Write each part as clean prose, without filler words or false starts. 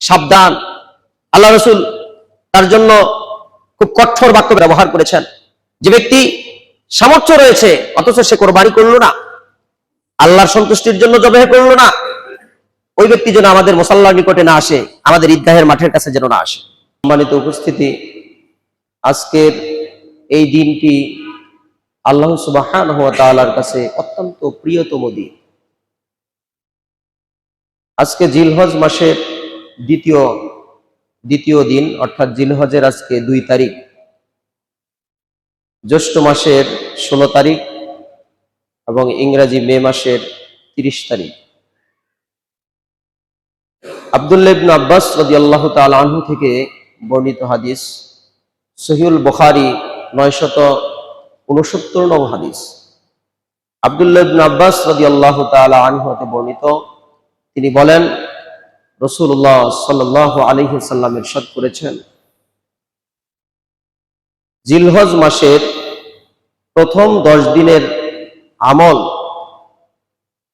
সাবধান। আল্লাহ রাসূল তার জন্য খুব কঠোর বাক্য ব্যবহার করেছেন। যে ব্যক্তি সামর্থ্য রয়েছে অথচ সে কোরবানি করলো না, আল্লাহর সন্তুষ্টির জন্য জবাহ করলো না, ওই ব্যক্তি যেন আমাদের মুসাল্লার নিকটে না আসে, আমাদের ঈদগাহের মাঠের কাছে যেন না আসে। সম্মানিত উপস্থিতি, আজকের এই দিনটি আল্লাহ সুবহানাহু ওয়া তাআলার কাছে অত্যন্ত প্রিয়তম দিন। আজকে জিলহজ মাসের দ্বিতীয় দিন, অর্থাৎ জিলহজের আজকে 2 তারিখ, জ্যৈষ্ঠ মাসের 16 তারিখ এবং ইংরেজি মে মাসের 30 তারিখ। আব্দুল্লাহ ইবনে আব্বাস রাদিয়াল্লাহু তাআলা আনহু থেকে বর্ণিত হাদিস, সহিহুল বুখারী 969 নং হাদিস। আব্দুল্লাহ ইবনে আব্বাস রাদিয়াল্লাহু তাআলা আনহু হতে বর্ণিত, তিনি বলেন, রাসূলুল্লাহ সাল্লাল্লাহু আলাইহি ওয়াসাল্লাম ইরশাদ করেছেন, জিলহজ মাসের প্রথম 10 দিনের আমল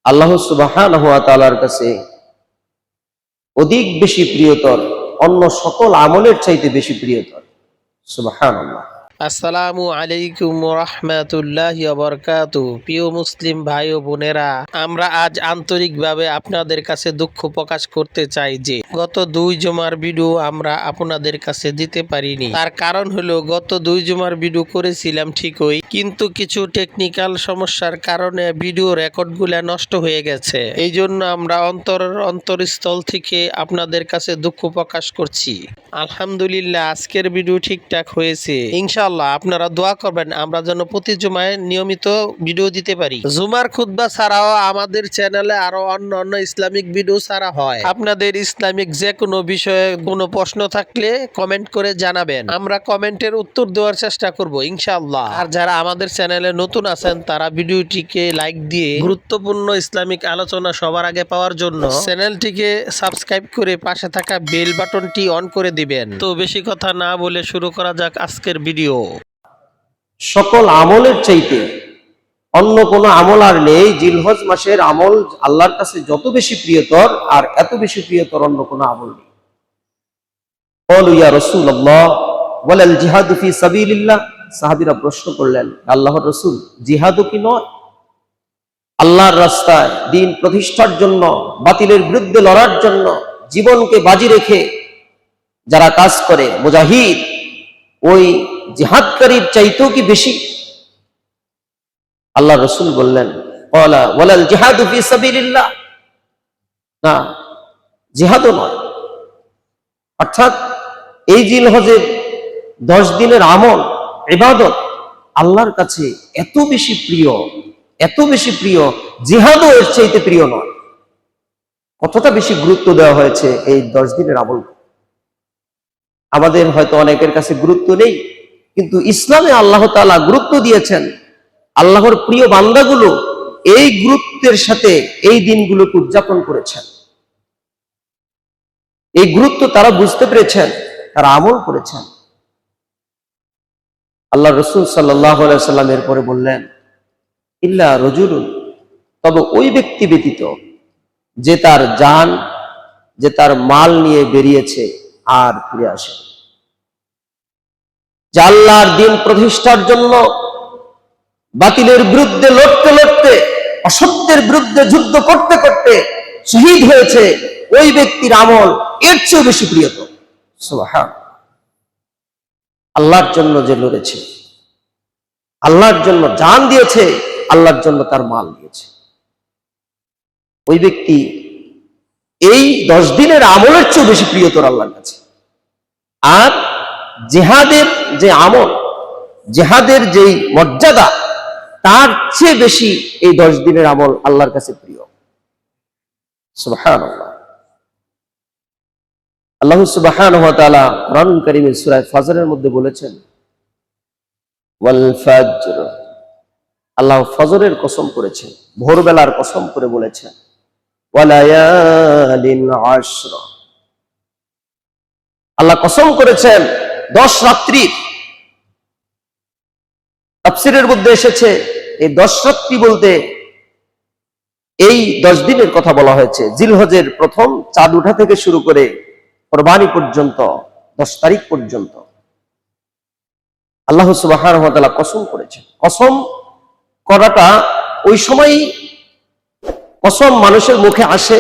আল্লাহ সুবহানাহু ওয়া তাআলার কাছে অধিক বেশি প্রিয়তর, অন্য সকল আমলের চাইতে বেশি প্রিয়তর। সুবহানাল্লাহ। আসসালামু আলাইকুম রাহমাতুল্লাহি ওয়া বারাকাতুহু। প্রিয় মুসলিম ভাই ও বোনেরা, আমরা আজ আন্তরিকভাবে আপনাদের কাছে দুঃখ প্রকাশ করতে চাই যে গত 2 জুমার ভিডিও আমরা আপনাদের কাছে দিতে পারিনি। তার কারণ হলো, গত 2 জুমার ভিডিও করেছিলাম ঠিকই, কিন্তু কিছু টেকনিক্যাল সমস্যার কারণে ভিডিও রেকর্ডগুলো নষ্ট হয়ে গেছে। এই জন্য আমরা অন্তরস্থল থেকে আপনাদের কাছে দুঃখ প্রকাশ করছি। আলহামদুলিল্লাহ, আজকের ভিডিও ঠিকঠাক হয়েছে। ইনশাআল্লাহ আপনারা দোয়া করবেন আমরা যেন প্রতি জুমায় নিয়মিত ভিডিও দিতে পারি। জুমার খুতবা ছাড়াও আমাদের চ্যানেলে আরো অন্য ইসলামিক ভিডিও ছাড়া হয়। আপনাদের ইসলামিক যে কোনো বিষয়ে কোনো প্রশ্ন থাকলে কমেন্ট করে জানাবেন, আমরা কমেন্টের উত্তর দেওয়ার চেষ্টা করব ইনশাআল্লাহ। আর যারা আমাদের চ্যানেলে নতুন আছেন তারা ভিডিওটিকে লাইক দিয়ে গুরুত্বপূর্ণ ইসলামিক আলোচনা সবার আগে পাওয়ার জন্য চ্যানেলটিকে সাবস্ক্রাইব করে পাশে থাকা বেল বাটনটি অন করে দিবেন। তো বেশি কথা না বলে শুরু করা যাক আজকের ভিডিও। সকল আমলের চাইতে অন্য কোনো আমল আর নেই। জিলহজ মাসের আমল আল্লাহর কাছে যত বেশি প্রিয়তর, আর এত বেশি প্রিয়তর অন্য কোনো আমল নেই। ক্বালু ইয়া রাসূলুল্লাহ ওয়ালাল জিহাদু ফি সাবিলিল্লাহ। সাহাবীরা প্রশ্ন করলেন, আল্লাহর রাসূল, জিহাদও কি নয়? আল্লাহর রাস্তায় দ্বীন প্রতিষ্ঠার জন্য, বাতিলের বিরুদ্ধে লড়ার জন্য জীবনকে বাজি রেখে যারা কাজ করে, মুজাহিদ, ওই জিহাদকারীর চাইতেও কি বেশি? আল্লাহ রাসূল বললেন, ক্বালা ওয়ালাল জিহাদু ফি সাবিলিল্লাহ। না, জিহাদও নয়। অর্থাৎ এই জিলহজের 10 দিনের আমল, ইবাদত আল্লাহর কাছে এত বেশি প্রিয়, এত বেশি প্রিয়, জিহাদও এর চাইতে প্রিয় নয়। কতটা বেশি গুরুত্ব দেওয়া হয়েছে এই 10 দিনের আমল। আমাদের হয়তো অনেকের কাছে গুরুত্ব নেই, কিন্তু ইসলামে আল্লাহ তাআলা গুরুত্ব দিয়েছেন। আল্লাহর প্রিয় বান্দাগুলো এই গুরুত্বের সাথে এই দিনগুলোকে উদযাপন করেছেন। এই গুরুত্ব তারা বুঝতে পেরেছেন, তারা আমল করেছেন। আল্লাহ রাসূল সাল্লাল্লাহু আলাইহি ওয়াসাল্লাম এরপরে বললেন, ইল্লা রাজুলুন, তবে ওই ব্যক্তি ব্যতীত যে তার জান, যে তার মাল নিয়ে বেরিয়েছে আর ফিরে আসে। যে আল্লাহর দ্বীন প্রতিষ্ঠার জন্য বাতিলের বিরুদ্ধে লড়তে লড়তে, অসত্যের বিরুদ্ধে যুদ্ধ করতে করতে শহীদ হয়েছে, ওই ব্যক্তির আমল এর চেয়ে বেশি প্রিয়তর। সুবহানাল্লাহ। আল্লাহর জন্য যে লড়েছে, আল্লাহর জন্য জান দিয়েছে, আল্লাহর জন্য তার মাল দিয়েছে, ওই ব্যক্তি এই 10 দিনের আমলের চেয়ে বেশি প্রিয়তর আল্লাহর কাছে। আর জিহাদের যে আমল, জিহাদের যেই মর্যাদা, তার চেয়ে বেশি এই 10 দিনের আমল আল্লাহর কাছে প্রিয়। সুবহানাল্লাহ। আল্লাহ সুবহানাহু ওয়া তাআলা কোরআনুল কারীমের সূরা ফজরের মধ্যে বলেছেন, ওয়াল ফাজর, আল্লাহ ফজরের কসম করেছেন, ভোরবেলার কসম করে বলেছেন, ওয়ালায়ালিন আশর, আল্লাহ কসম করেছেন 10 রাত্রির। তাফসীরের মধ্যে এসেছে এই 10 রাত্রি বলতে এই 10 দিনের কথা বলা হয়েছে। জিলহজের প্রথম চাঁদ ওঠা থেকে শুরু করে কোরবানি পর্যন্ত, 10 তারিখ পর্যন্ত আল্লাহ সুবহানাহু ওয়া তাআলা কসম করেছেন। কসম করাটা ওই সময়ই কসম মানুষের মুখে আসে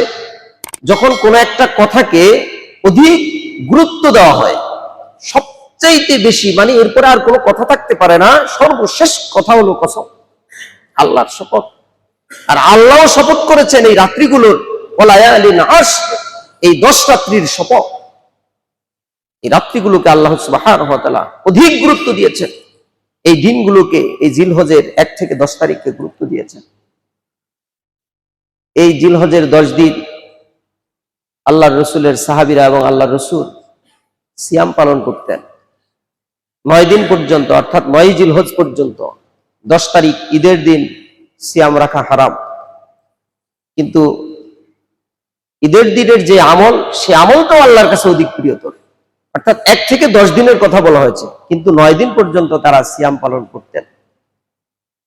যখন কোনো একটা কথাকে অধিক গুরুত্ব দেওয়া হয়, সবচাইতে বেশি, মানে এরপরে আর কোনো কথা থাকতে পারে না, সর্বশেষ কথা হলো কসম, আল্লাহর শপথ। আর আল্লাহ শপথ করেছেন এই রাত্রিগুলোর, ওয়ালায়ালিন আশর, এই 10 রাত্রির শপথ। এই রাত্রিগুলোকে আল্লাহ সুবহানাহু ওয়া তাআলা অধিক গুরুত্ব দিয়েছেন, এই দিনগুলোকে, এই জিলহজের 1 থেকে 10 তারিখকে গুরুত্ব দিয়েছেন। এই জিলহজের 10 দিন আল্লাহর রসুলের সাহাবীরা এবং আল্লাহর রসুল সিয়াম পালন করতেন 9 দিন পর্যন্ত, অর্থাৎ 9 জিলহজ পর্যন্ত। 10 তারিখ ঈদের দিন সিয়াম রাখা হারাম, কিন্তু ঈদের দিনের যে আমল, সে আমলটাও আল্লাহর কাছে অধিক প্রিয়তর। অর্থাৎ 1 থেকে 10 দিনের কথা বলা হয়েছে, কিন্তু 9 দিন পর্যন্ত তারা সিয়াম পালন করতেন,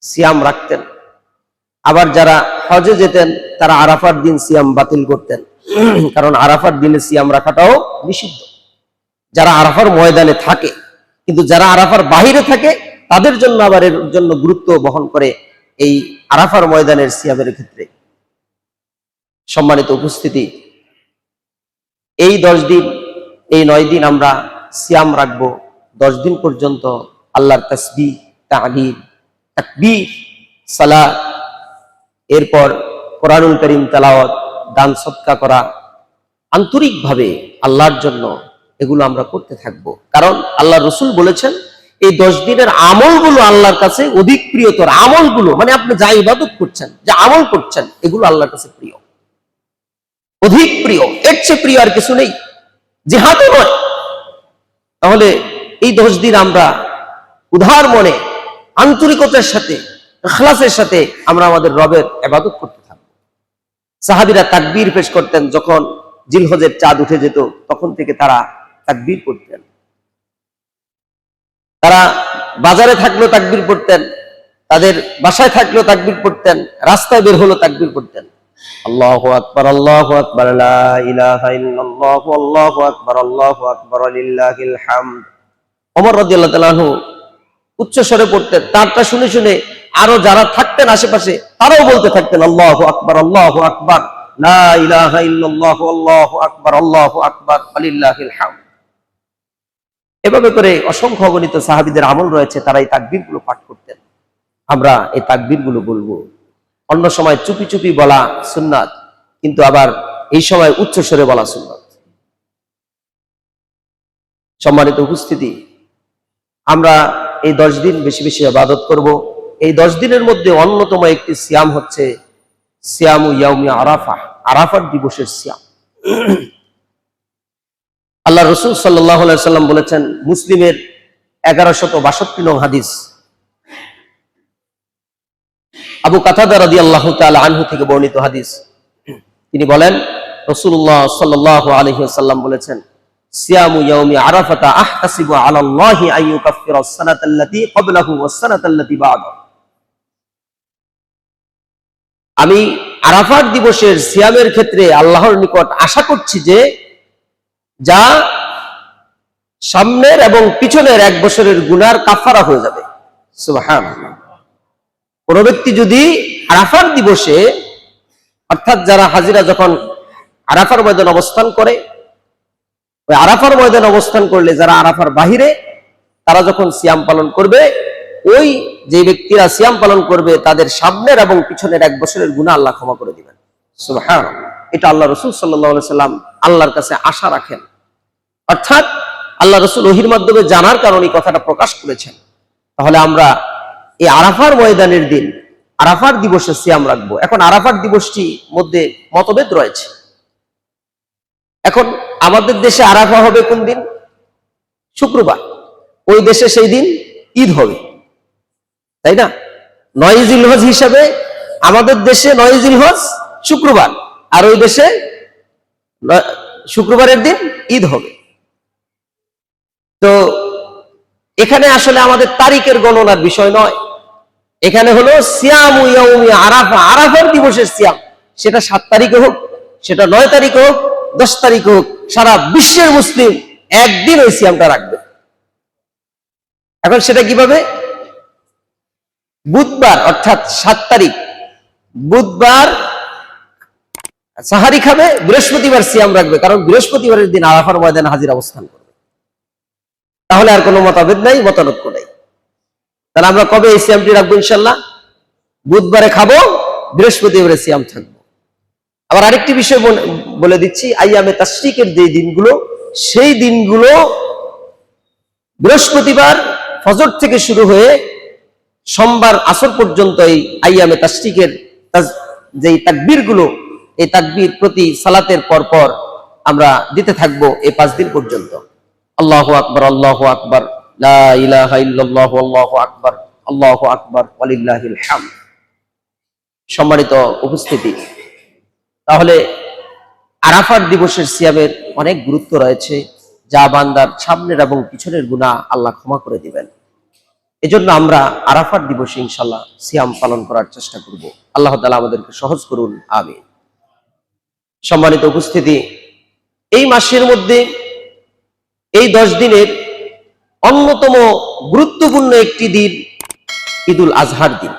সিয়াম রাখতেন। আবার যারা হজে যেতেন তারা আরাফার দিন সিয়াম বাতিল করতেন, কারণ আরাফার দিনে সিয়াম রাখাটাও নিষিদ্ধ। যারা আরাফার ময়দানে থাকে, কিন্তু যারা আরাফার বাহিরে থাকে তাদের জন্য আবার এর জন্য গুরুত্ব বহন করে এই আরাফার ময়দানের সিয়ামের ক্ষেত্রে। সম্মানিত উপস্থিতি, এই 10 দিন, এই 9 দিন আমরা সিয়াম রাখবো। 10 দিন পর্যন্ত আল্লাহর তাসবিহ, তাহলিল, তাকবীর, সালাত, এরপর কোরআনুল কারীম তেলাওয়াত, দান সদকা করা, আন্তরিকভাবে আল্লাহর জন্য এগুলো আমরা করতে থাকবো। কারণ আল্লাহ রসুল বলেছেন এই 10 দিনের আমলগুলো আল্লাহর কাছে অধিক প্রিয়তর। আমলগুলো মানে আপনি যা ইবাদত করছেন, যা আমল করছেন, এগুলো আল্লাহর কাছে প্রিয়, অধিক প্রিয়। এর চেয়ে প্রিয় আর কিছু নেই, জিহাদও নয়। তাহলে এই 10 দিন আমরা উদার মনে, আন্তরিকতার সাথে, ইখলাসের সাথে আমরা আমাদের রবের ইবাদত করতে থাকবো। সাহাবীরা তাকবীর পেশ করতেন, যখন জিলহজের চাঁদ উঠে যেত তখন থেকে তারা তাকবীর পড়তেন। তারা বাজারে থাকলেও তাকবীর পড়তেন, তাদের বাসায় থাকলেও তাকবীর পড়তেন, রাস্তায় বের হলো তাকবীর পড়তেন। আল্লাহু আকবার, আল্লাহু আকবার, লা ইলাহা ইল্লাল্লাহ, আল্লাহু আকবার, আল্লাহু আকবার, লিল্লাহিল হামদ। ওমর রাদিয়াল্লাহু তাআলা আনহু উচ্চ স্বরে পড়তেন, তারটা শুনে শুনে আরো যারা থাকতেন আশেপাশে তারাও বলতে থাকতেন আল্লাহু আকবার, আল্লাহু আকবার, লা ইলাহা ইল্লাল্লাহ, আল্লাহু আকবার, আল্লাহু আকবার, লিল্লাহিল হামদ। এভাবে করে অসংখ্য অগণিত সাহাবীদের আমল রয়েছে, তারা এই তাকবীরগুলো পাঠ করতেন। আমরা এই তাকবীরগুলো বলবো। অন্য সময় চুপি চুপি বলা সুন্নাত, কিন্তু আবার এই সময় উচ্চ স্বরে বলা সুন্নাত। সম্মানিত উপস্থিতি, আমরা এই 10 দিন বেশি বেশি ইবাদত করব। এই 10 দিনের মধ্যে অন্যতম একটি সিয়াম হচ্ছে সিয়ামু ইয়াউমি আরাফা, আরাফার দিবসের সিয়াম। আল্লাহ রাসূল সাল্লাল্লাহু আলাইহি ওয়াসাল্লাম বলেছেন, মুসলিমের 1162 নং হাদিস, আবু কাতাদা রাদিয়াল্লাহু তাআলা আনহু থেকে বর্ণিত হাদিস। তিনি বলেন, রাসূলুল্লাহ সাল্লাল্লাহু আলাইহি ওয়াসাল্লাম বলেছেন, সিয়ামু ইয়াউমি আরাফাতা আহতাসিবু আলাল্লাহি আন ইউকাফফিরা আস-সানাতাল্লাতী ক্বাবলাহু ওয়াস-সানাতাল্লাতী বা'দাহু। আমি আরাফাত দিবসের সিয়ামের ক্ষেত্রে আল্লাহর নিকট আশা করছি যে যা সামনের এবং পিছনের 1 বছরের গুনার কাফারা হয়ে যাবে। সুবহানাল্লাহ। কোন ব্যক্তি যদি আরাফার দিবসে, অর্থাৎ যারা হাজিরা যখন আরাফার ময়দানে অবস্থান করে, ওই আরাফার ময়দানে অবস্থান করলে যারা আরাফার বাহিরে, তারা যখন সিয়াম পালন করবে, ওই যে ব্যক্তিরা সিয়াম পালন করবে তাদের সামনের এবং পিছনের 1 বছরের গুনাহ আল্লাহ ক্ষমা করে দিবেন। সুবহানাল্লাহ। এটা আল্লাহ রাসূল সাল্লাল্লাহু আলাইহি সাল্লাম আল্লাহর কাছে আশা রাখেন, অর্থাৎ আল্লাহ রাসূল ওহীর মাধ্যমে জানার কারণে এই কথাটা প্রকাশ করেছেন। তাহলে আমরা এই আরাফার ময়দানের দিন, আরাফার দিবসে সিয়াম রাখবো। এখন আরাফার দিবসটি মধ্যে মতভেদ রয়েছে। এখন আমাদের দেশে আরাফা হবে কোন দিন? শুক্রবার। ওই দেশে সেই দিন ঈদ হবে, তাই না? 9 জিলহজ হিসাবে আমাদের দেশে 9 জিলহজ শুক্রবার, আর ওই দেশে শুক্রবারের দিন ঈদ হবে। তো এখানে আসলে আমাদের তারিখের গণনার বিষয় নয়, এখানে হলো সিয়ামু ইয়াউমি আরাফা, আরাফার দিবসের সিয়াম। সেটা 7 তারিখে হোক, সেটা 9 তারিখে হোক, 10 তারিখে হোক, সারা বিশ্বের মুসলিম একদিন ওই সিয়ামটা রাখবে। এখন সেটা কিভাবে? বুধবার অর্থাৎ 7 তারিখ বুধবার সাহারি খাবে, বৃহস্পতিবার সিয়াম রাখবে, কারণ বৃহস্পতিবারের দিন আরাফার ময়দানে হাজির অবস্থান করবে। তাহলে আর কোনো মতভেদ নাই, মতানৈক্য নাই। তাহলে আমরা কবে এই সিয়ামটি রাখবো? ইনশাল্লাহ বুধবারে খাবো, বৃহস্পতিবারে সিয়াম থাকবো। আবার আরেকটি বিষয় বলে দিচ্ছি, আইয়ামে তাশরিকের যে দিনগুলো, সেই দিনগুলো বৃহস্পতিবার ফজর থেকে শুরু হয়ে সোমবার আসর পর্যন্ত এই আইয়ামে তাশরিকের যে তাকবীর গুলো, এই তাকবীর প্রতি সালাতের পর পর আমরা দিতে থাকবো এই 5 দিন পর্যন্ত। আল্লাহু আকবার, আল্লাহু আকবার, লা ইলাহা ইল্লাল্লাহু, আল্লাহু আকবার, আল্লাহু আকবার, ওয়ালিল্লাহিল হামদ। সম্মানিত উপস্থিতি, তাহলে আরাফাত দিবসের সিয়ামের অনেক গুরুত্ব রয়েছে, যা বান্দার সামনের এবং পিছনের গুনাহ আল্লাহ ক্ষমা করে দিবেন। এজন্য আমরা আরাফাত দিবসে ইনশাআল্লাহ সিয়াম পালন করার চেষ্টা করব। আল্লাহ তাআলা আমাদেরকে সহজ করুন, আমিন। সম্মানিত উপস্থিতি, এই মাসের মধ্যে এই 10 দিনের অন্যতম গুরুত্বপূর্ণ একটি দিন ঈদুল আজহার দিন।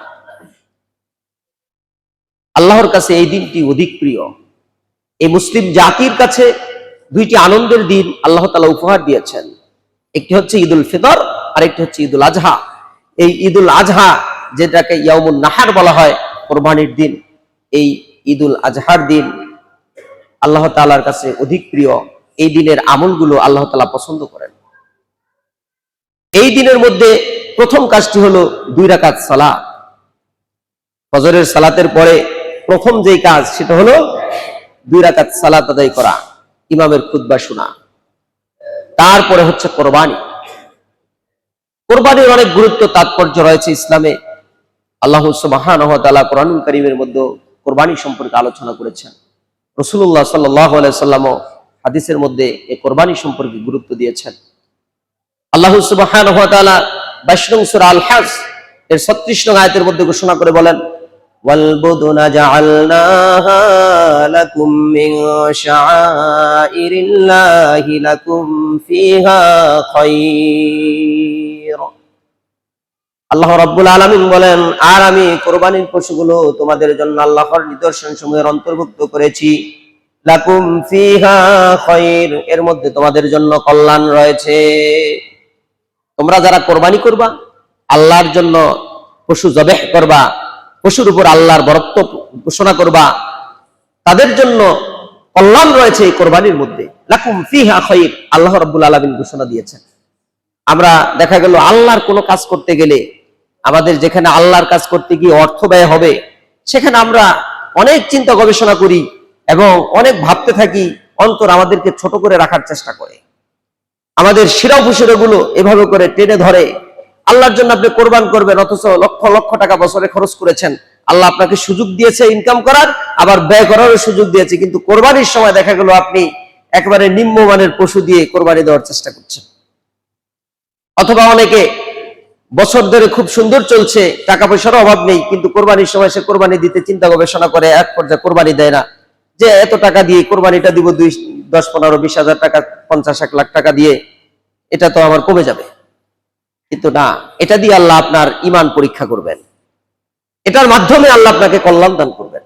আল্লাহর কাছে এই দিনটি অধিক প্রিয়। এই মুসলিম জাতির কাছে 2টি আনন্দের দিন আল্লাহ তাআলা উপহার দিয়েছেন। একটি হচ্ছে ঈদুল ফিতর, আর একটি হচ্ছে ঈদুল আজহা। এই ঈদুল আজহা, যেটাকে ইয়াউমুন নাহার বলা হয়, কোরবানির দিন, এই ঈদুল আজহার দিন আল্লাহ তাআলার কাছে অধিক প্রিয়। এই দিনের আমলগুলো আল্লাহ তাআলা পছন্দ করেন। এই দিনের মধ্যে প্রথম কাজটি হলো 2 রাকাত সালাত। ফজরের সালাতের পরে প্রথম যেই কাজ, সেটা হলো 2 রাকাত সালাত আদায় করা, ইমামের খুতবা শোনা। তারপরে হচ্ছে কোরবানি। কোরবানির অনেক গুরুত্ব, তাৎপর্য রয়েছে ইসলামে। আল্লাহ সুবহানাহু ওয়া তাআলা কোরআনুল কারীমের মধ্যে কোরবানি সম্পর্কে আলোচনা করেছেন। রাসূলুল্লাহ সাল্লাল্লাহু আলাইহি ওয়াসাল্লাম হাদিসের মধ্যে এই কোরবানি সম্পর্কে গুরুত্ব দিয়েছেন। আল্লাহ সুবহানাহু ওয়া তাআলা 22 নং সূরা আল হজ এর 36 নং আয়াতের মধ্যে ঘোষণা করে বলেন, ওয়াল বুদুনা জাআলনাহা লাকুম মিন শাআইরিল্লাহি লাকুম ফিহা খায়র। আল্লাহ রাব্বুল আলামিন বলেন, আর আমি কোরবানির পশুগুলো তোমাদের জন্য আল্লাহর নিদর্শন সমূহের অন্তর্ভুক্ত করেছি। লাকুম ফিহা খায়র, এর মধ্যে তোমাদের জন্য কল্যাণ রয়েছে। তোমরা যারা কোরবানি করবা, আল্লাহর জন্য পশু জবেহ করবা, পশুর উপর আল্লাহর বরত্ব ঘোষণা করবা, তাদের জন্য কল্যাণ রয়েছে এই কোরবানির মধ্যে। লাকুম ফিহা খায়র, আল্লাহ রাব্বুল আলামিন ঘোষণা দিয়েছেন। আমরা দেখা গেল আল্লাহর কোনো কাজ করতে গেলে, আমাদের যেখানে আল্লাহর কাজ করতে গিয়ে অর্থ ব্যয় হবে, সেখানে আমরা অনেক চিন্তা গবেষণা করি এবং অনেক ভাবতে থাকি, অন্তর আমাদেরকে ছোট করে রাখার চেষ্টা করে। আমাদের শিরা উপশিরাগুলো এভাবে করে টেনে ধরে। আল্লাহর জন্য আপনি কোরবান করবেন, অথচ লক্ষ লক্ষ টাকা বছরে খরচ করেছেন। আল্লাহ আপনাকে সুযোগ দিয়েছে ইনকাম করার, আবার ব্যয় করারও সুযোগ দিয়েছে, কিন্তু কোরবানির সময় দেখা গেল আপনি একেবারে নিম্নমানের পশু দিয়ে কোরবানি দেওয়ার চেষ্টা করছেন। অথবা অনেকে বছর ধরে খুব সুন্দর চলছে, টাকা পয়সার অভাব নেই, কিন্তু কোরবানির সময় সে কোরবানি দিতে চিন্তা গবেষণা করে, এক পর্যায়ে কোরবানি দেয় না। যে এত টাকা দিয়ে কোরবানিটা দিব, 10, 15, 20 হাজার টাকা, 50, 1 লাখ টাকা দিয়ে, এটা তো আমার কমে যাবে। কিন্তু না, এটা দিয়ে আল্লাহ আপনার ঈমান পরীক্ষা করবেন, এটার মাধ্যমে আল্লাহ আপনাকে কল্যাণ দান করবেন।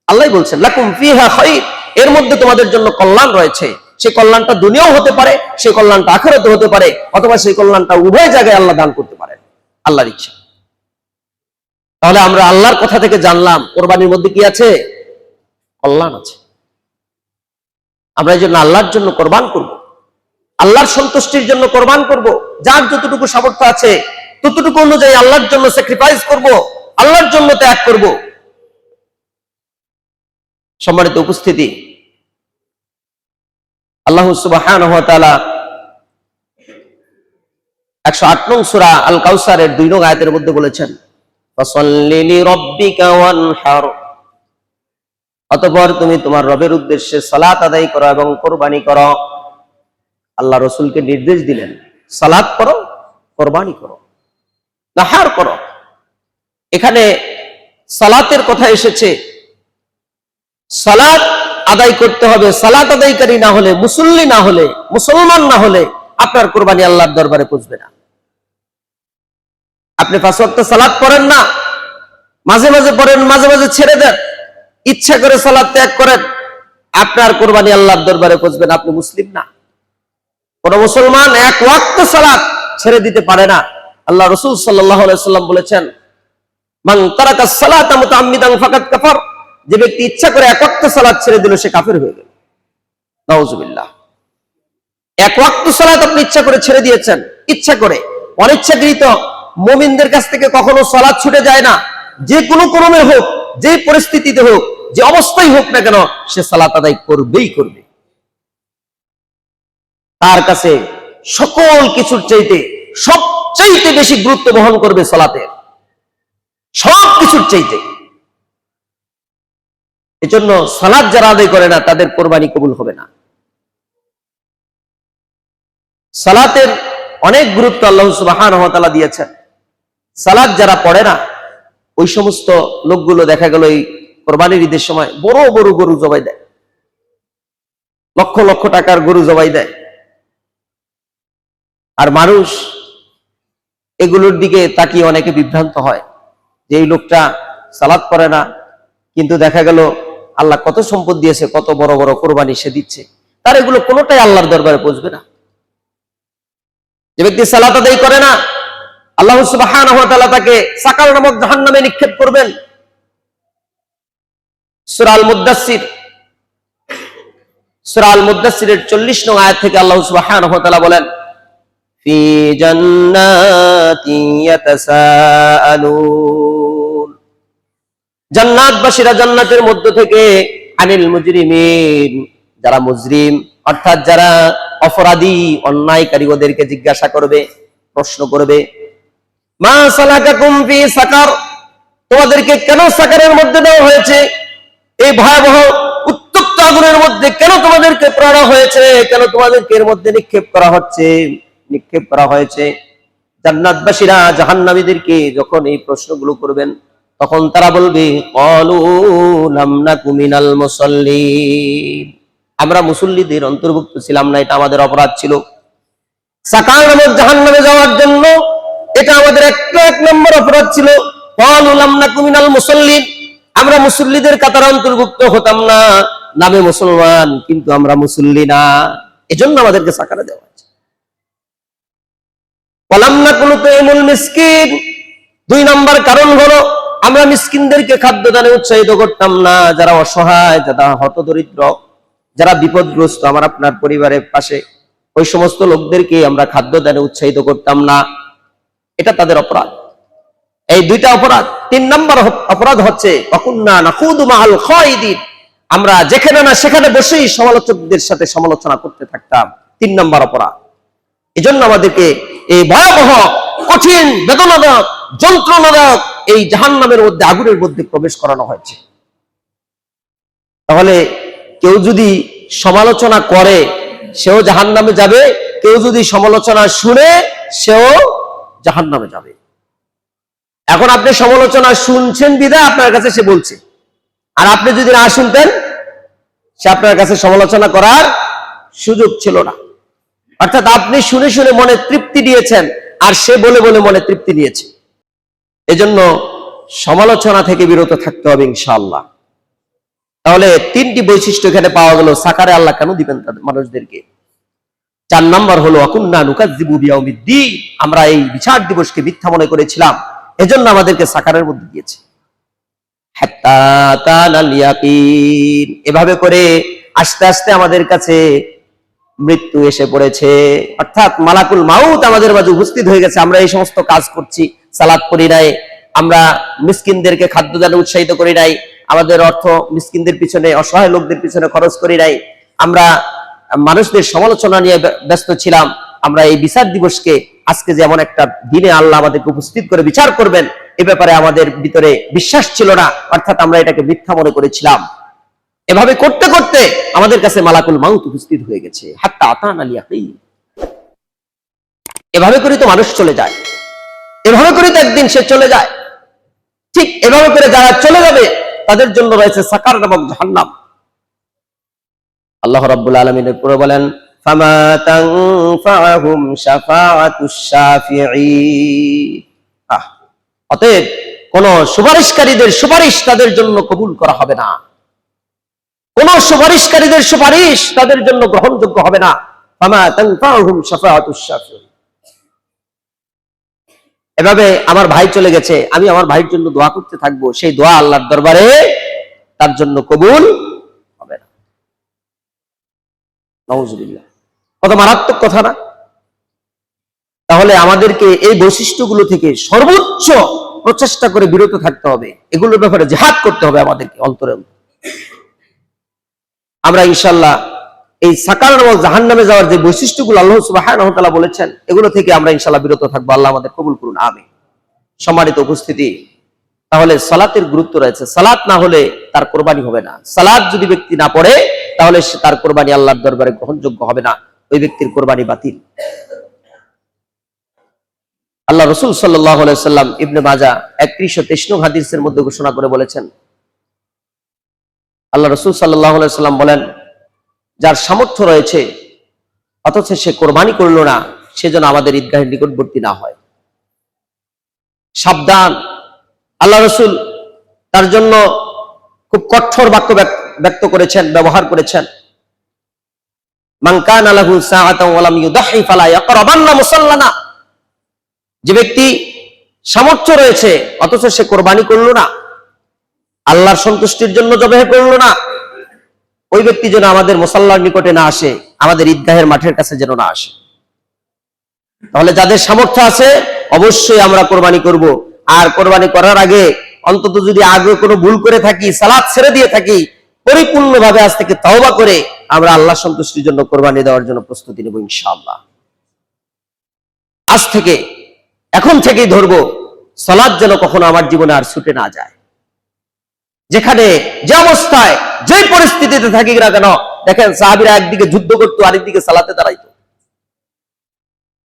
আল্লাহ বলছেন, লাকুম ফিহা খায়র, এর মধ্যে তোমাদের জন্য কল্যাণ রয়েছে। সেই কল্যাণটা দুনিয়াও হতে পারে, সেই কল্যাণটা আখিরাতেও হতে পারে, অথবা সেই কল্যাণটা উভয় জায়গায় আল্লাহ দান করতে পারেন, আল্লাহর ইচ্ছা। তাহলে আমরা আল্লাহর কথা থেকে জানলাম কোরবানির মধ্যে কি আছে? কল্যাণ আছে। আমরা এই জন্য আল্লাহর জন্য কোরবান করব, আল্লাহর সন্তুষ্টির জন্য কোরবান করব। যার যতটুকু সামর্থ্য আছে ততটুকু অনুযায়ী আল্লাহর জন্য স্যাক্রিফাইস করব, আল্লাহর জন্য ত্যাগ করব। সম্মানিত উপস্থিতি, আল্লাহ সুবহানাহু ওয়া তাআলা 108 নং সূরা আল কাউসারের 2 নং আয়াতের মধ্যে বলেছেন, ফাসাল্লি লিরাব্বিকা ওয়ানহার, অতঃপর তুমি তোমার রবের উদ্দেশ্যে সালাত আদায় করো এবং কোরবানি করো। আল্লাহ রাসূলকে নির্দেশ দিলেন, সালাত করো, কোরবানি করো, নাহার করো। এখানে সালাতের কথা এসেছে। সালাত আদায় করতে হবে। সালাত আদায়কারী না হলে, মুসল্লি না হলে, মুসলমান না হলে আপনার কোরবানি আল্লাহর দরবারে পৌঁছবে না। আপনি 5 ওয়াক্ত সালাত পড়েন না, মাঝে মাঝে পড়েন, মাঝে মাঝে ছেড়ে দেন, ইচ্ছা করে সালাত ত্যাগ করেন, আপনার কোরবানি আল্লাহর দরবারে পৌঁছবে না। আপনি মুসলিম না। কোন মুসলমান 1 ওয়াক্ত সালাত ছেড়ে দিতে পারে না। আল্লাহ রাসূল সাল্লাল্লাহু আলাইহি ওয়াসাল্লাম বলেছেন, মান তারাকাস সালাতা মুতাআম্মিদান ফাকাদ কাফার। যে ব্যক্তি ইচ্ছা করে 1 ওয়াক্ত সালাত ছেড়ে দিল, সে কাফের হয়ে গেল। নাউজুবিল্লাহ। 1 ওয়াক্ত সালাত আপনি ইচ্ছা করে ছেড়ে দিয়েছেন, ইচ্ছা করে, অনিচ্ছাকৃত। মুমিনদের কাছ থেকে কখনো সালাত ছুটে যায় না। যে কোনো ক্রমে হোক, যে পরিস্থিতিতে হোক, যে অবস্থায় হোক না কেন, সে সালাত আদায় করবেই করবে। তার কাছে সকল কিছুর চাইতে সবচাইতে বেশি গুরুত্ব বহন করবে সালাতের, সব কিছুর চাইতে। এজন্য সালাত যারা আদায় করে না, তাদের কোরবানি কবুল হবে না। সালাতের অনেক গুরুত্ব আল্লাহ সুবহানাহু ওয়া তাআলা দিয়েছেন। সালাত যারা পড়ে না, ওই সমস্ত লোকগুলো দেখা গেল এই কোরবানির ঈদের সময় বড় বড় গরু জবাই দেয়, লক্ষ লক্ষ টাকার গরু জবাই দেয়। আর মানুষ এগুলোর দিকে তাকিয়ে অনেকে বিভ্রান্ত হয় যে এই লোকটা সালাত পড়ে না, কিন্তু দেখা গেল আল্লাহ কত সম্পদ দিয়েছে, কত বড় বড় কোরবানি সে দিচ্ছে, তার এগুলো কোনোটাই আল্লাহর দরবারে পৌঁছবে না। যে ব্যক্তি সালাত আদায় করে না, আল্লাহ সুবহানাহু ওয়া তাআলা তাকে সাকার নামক জাহান্নামে নিক্ষেপ করবেন। সূরা আল মুদ্দাসসিরের 40 নং আয়াত থেকে আল্লাহ সুবহানাহু ওয়া তাআলা বলেন, ফি জান্নাতি ইয়াতাসাআলুন। জান্নাতবাসীরা জান্নাতের মধ্য থেকে আনিল মুজরিমিন, যারা মুজরিম অর্থাৎ যারা অপরাধী, অন্যায়কারী, ওদেরকে জিজ্ঞাসা করবে, প্রশ্ন করবে, মা সালাকাকুম ফি সাকার, তোমাদেরকে কেন সাকারের মধ্যে দেওয়া হয়েছে? এই ভয়াবহ উত্তপ্ত আগুনের মধ্যে কেন তোমাদেরকে পড়া হয়েছে? কেন তোমাদেরকে এর মধ্যে নিক্ষেপ করা হয়েছে? জান্নাতবাসীরা জাহান্নামীদেরকে যখন এই প্রশ্নগুলো করবেন, তখন তারা বলবে, ক্বালু লাম নাকু মিনাল মুসাল্লিন, আমরা মুসল্লিদের অন্তর্ভুক্ত ছিলাম না, এটা আমাদের অপরাধ ছিল। সাকার নামক জাহান্নামে যাওয়ার জন্য এটা আমাদের 1 নম্বর অপরাধ ছিল। ক্বালু লাম নাকু মিনাল মুসাল্লিন, আমরা মুসল্লিদের কাতারে অন্তর্ভুক্ত হতাম না, নামে মুসলমান কিন্তু আমরা মুসল্লি না, এজন্য আমাদেরকে সাকারে দেওয়া হয়েছে। ওয়ালাম নাকু নুতঈমুল মিসকিন, 2 নম্বর কারণ হলো আমরা মিসকিনদেরকে খাদ্য দানে উৎসাহিত করতাম না, যারা অসহায়, যারা হতদরিদ্র, যারা বিপদগ্রস্ত, আমার আপনার পরিবারের পাশে, ওই সমস্ত লোকদেরকে আমরা খাদ্য দানে উৎসাহিত করতাম না, এটা তাদের অপরাধ। এই 2টা অপরাধ। 3 নম্বর অপরাধ হচ্ছে ওয়াকুন্না নাখুদু মাআল খায়িদিন, আমরা যেখানে না সেখানে বসেই সমালোচকদের সাথে সমালোচনা করতে থাকতাম। 3 নম্বর অপরাধ। এজন্য আমাদেরকে এই ভয়াবহ, কঠিন, বেদনাদায়ক, যন্ত্রণাদায়ক এই জাহান্নামের মধ্যে, আগুনের মধ্যে প্রবেশ করানো হয়েছে। তাহলে কেউ যদি সমালোচনা করে, সেও জাহান্নামে যাবে, কেউ যদি সমালোচনা শুনে, সেও জাহান্নামে যাবে। এখন আপনি সমালোচনা শুনছেন বিধায় আপনার কাছে সে বলছে, আর আপনি যদি না শুনতেন, সে আপনার কাছে সমালোচনা করার সুযোগ ছিল না। অর্থাৎ আপনি শুনে শুনে মনে তৃপ্তি দিয়েছেন, আর সে বলে বলে মনে তৃপ্তি নিয়েছে। এজন্য সমালোচনা থেকে বিরত থাকতে হবে ইনশাআল্লাহ। তাহলে 3টি বৈশিষ্ট্য এখানে পাওয়া গেল। সাকারে আল্লাহ কেন দিবেন তাদের মানুষদেরকে? 4 নম্বর হলো ওয়াকুন্না নুকাজ্জিবু বিয়াউমিদ্দিন, আমরা এই বিচার দিবসকে মিথ্যা মনে করেছিলাম, এজন্য আমাদেরকে সাকারের মধ্যে দিয়েছে। হাত্তা তানাল ইয়াকিন, এভাবে করে আস্তে আস্তে আমাদের কাছে মৃত্যু এসে পড়েছে, অর্থাৎ মালাকুল মাউত আমাদের মাঝে উপস্থিত হয়ে গেছে। আমরা এই সমস্ত কাজ করছি, সালাত পড়ি নাই, আমরা মিসকিনদেরকে খাদ্য দানে উৎসাহিত করি নাই, আমাদের অর্থ মিসকিনদের পিছনে, অসহায় লোকদের পিছনে খরচ করি নাই, আমরা মানুষদের সমালোচনা নিয়ে ব্যস্ত ছিলাম। আমরা এই বিচার দিবসকে, আজকে যে এমন একটা দিনে আল্লাহ আমাদেরকে উপস্থিত করে বিচার করবেন, এ ব্যাপারে আমাদের ভিতরে বিশ্বাস ছিল না, অর্থাৎ আমরা এটাকে মিথ্যা মনে করেছিলাম। এভাবে করতে করতে আমাদের কাছে মালাকুল মাউত উপস্থিত হয়ে গেছে। হাত্তা আতানাল ইয়াকিন। এভাবে করে তো মানুষ চলে যায়, এভাবে করে তো একদিন সে চলে যায়। ঠিক এভাবে করে যারা চলে যাবে, তাদের জন্য রয়েছে সাকার নামক জাহান্নাম। আল্লাহ রাব্বুল আলামিনের পরে বলেন ফামা তানফাহুম শাফাআতুশ শাফিঈন। অতএব কোন সুপারিশকারীদের সুপারিশ তাদের জন্য কবুল করা হবে না, কোন সুপারিশকারীদের সুপারিশ তাদের জন্য গ্রহণযোগ্য হবে না। ফামা তানফাহুম শাফাআতুশ শাফিঈন। এভাবে আমার ভাই চলে গেছে, আমি আমার ভাইয়ের জন্য দোয়া করতে থাকবো, সেই দোয়া আল্লাহর দরবারে তার জন্য কবুল হবে না। নাউজুবিল্লাহ। কত মারাত্মক কথা না? তাহলে আমাদেরকে এই বৈশিষ্ট্যগুলো থেকে সর্বোচ্চ প্রচেষ্টা করে বিরত থাকতে হবে, এগুলোর ব্যাপারে জিহাদ করতে হবে আমাদেরকে অন্তরে। আমরা ইনশাআল্লাহ এই সাকার নামক জাহান্নামে যাওয়ার যে বৈশিষ্ট্যগুলো আল্লাহ সুবহানাহু ওয়া তাআলা বলেছেন, এগুলো থেকে আমরা ইনশাআল্লাহ বিরত থাকবো। আল্লাহ আমাদের কবুল করুন, আমিন। সম্মানিত উপস্থিতি, তাহলে সালাতের গুরুত্ব রয়েছে। সালাত না হলে তার কোরবানি হবে না। সালাত যদি ব্যক্তি না পড়ে তাহলে তার কোরবানি আল্লাহর দরবারে গ্রহণযোগ্য হবে না, ওই ব্যক্তির কোরবানি বাতিল। আল্লাহ রাসূল সাল্লাল্লাহু আলাইহি ওয়াসাল্লাম ইবনে মাজাহ 3123 নং হাদিসের মধ্যে ঘোষণা করে বলেছেন, আল্লাহ রাসূল সাল্লাল্লাহু আলাইহি ওয়াসাল্লাম বলেন, যার সামর্থ্য রয়েছে অথচ সে কোরবানি করলো না, সেজন্য আমাদের ঈদগাহের নিকটবর্তী না হয়। সাবধান। আল্লাহ রাসূল তার জন্য খুব কঠোর বাক্য ব্যক্ত করেছেন, ব্যবহার করেছেন। মান কানা লাহু সাআতান ওয়া লাম ইউদাহি ফালা ইয়াকরাবান্না মুসাল্লানা। যে ব্যক্তি সামর্থ্য রয়েছে অথচ সে কোরবানি করলো না, আল্লাহর সন্তুষ্টির জন্য জবাহ করলো না, ওই ব্যক্তি যেন আমাদের মুসাল্লার নিকটে না আসে, আমাদের ঈদগাহের মাঠের কাছে যেন না আসে। তাহলে যাদের সামর্থ্য আছে অবশ্যই আমরা কোরবানি করব। আর কোরবানি করার আগে অন্তত যদি আগে কোনো ভুল করে থাকি, সালাত ছেড়ে দিয়ে থাকি, পরিপূর্ণভাবে আজ থেকে তওবা করে আমরা আল্লাহ সন্তুষ্টির জন্য কোরবানি দেওয়ার জন্য প্রস্তুতি নেব ইনশাআল্লাহ। আজ থেকে, এখন থেকেই ধরবো, সালাত যেন কখনো আমার জীবনে আর ছুটে না যায়। যেখানে যে অবস্থায় যে পরিস্থিতিতে থাকি না কেন, দেখেন সাহাবীরা একদিকে যুদ্ধ করতো, আরেকদিকে সালাতে দাঁড়াইতো।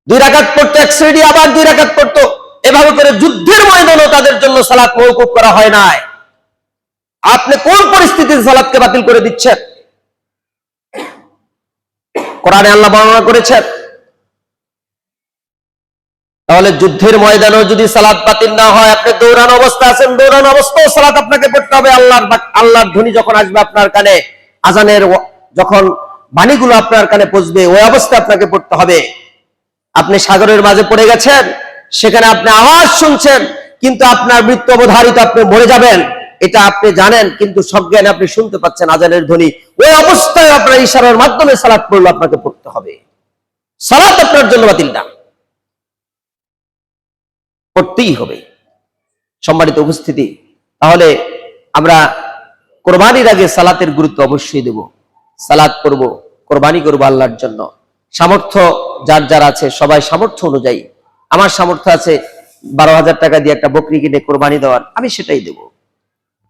2 রাকাত পড়তো এক শ্রেণী, আবার 2 রাকাত পড়তো। এভাবে করে যুদ্ধের ময়দানেও তাদের জন্য সালাত মওকুফ করা হয় নাই। আপনি কোন পরিস্থিতিতে সালাতকে বাতিল করে দিচ্ছেন? কোরআনে আল্লাহ বর্ণনা করেছেন। তাহলে যুদ্ধের ময়দানেও যদি সালাত বাতিল না হয়, আপনি দৌড়ানো অবস্থা আছেন, দৌড়ানো অবস্থায় সালাত আপনাকে পড়তে হবে। আল্লাহর ধ্বনি যখন আসবে আপনার কানে, আজানের যখন বাণীগুলো আপনার কানে পৌঁছবে, ওই অবস্থায় আপনাকে পড়তে হবে। আপনি সাগরের মাঝে পড়ে গেছেন, সেখানে আপনি আওয়াজ শুনছেন, কিন্তু আপনার মৃত্যু অবধারিত, আপনি মরে যাবেন এটা আপনি জানেন, কিন্তু সজ্ঞানে আপনি শুনতে পাচ্ছেন আজানের ধ্বনি। ওই অবস্থায় আপনার ইশারার মাধ্যমে সালাত পড়লে আপনাকে পড়তে হবে। সালাত আপনার জন্য বাতিল না, পড়তেই হবে। সম্মানিত উপস্থিতি, তাহলে আমরা কোরবানির আগে সালাতের গুরুত্ব অবশ্যই দেব। সালাত করব, কোরবানি করব আল্লাহর জন্য। সামর্থ্য যার যার আছে, সবাই সামর্থ্য অনুযায়ী। আমার সামর্থ্য আছে 12,000 টাকা দিয়ে একটা বকরি কিনে কোরবানি দেওয়ার, আমি সেটাই দেব।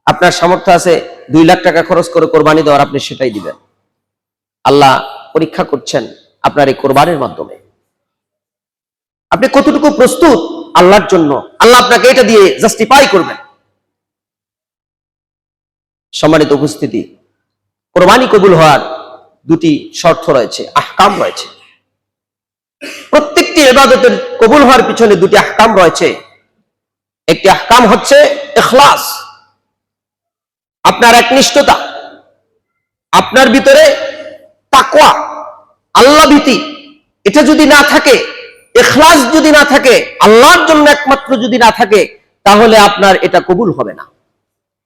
আপনার সামর্থ্য আছে 2 লাখ টাকা খরচ করে কোরবানি দেওয়ার, আপনি সেটাই দিবেন। আল্লাহ পরীক্ষা করছেন আপনার এই কোরবানির মাধ্যমে আপনি কতটুকু প্রস্তুত আল্লাহর জন্য। আল্লাহ আপনাকে এটা দিয়ে জাস্টিফাই করবেন। সম্মানিত উপস্থিতি, কোরবানি কবুল হওয়ার 2টি শর্ত রয়েছে, আহকাম রয়েছে। প্রত্যেকটি ইবাদতের কবুল হওয়ার পিছনে 2টি আহকাম রয়েছে। একটি আহকাম হচ্ছে ইখলাস, আপনার একনিষ্ঠতা, আপনার ভিতরে তাকওয়া, আল্লাহ ভীতি। এটা যদি না থাকে, ইখলাস যদি না থাকে, আল্লাহর জন্য একমাত্র যদি না থাকে, তাহলে আপনার এটা কবুল হবে না।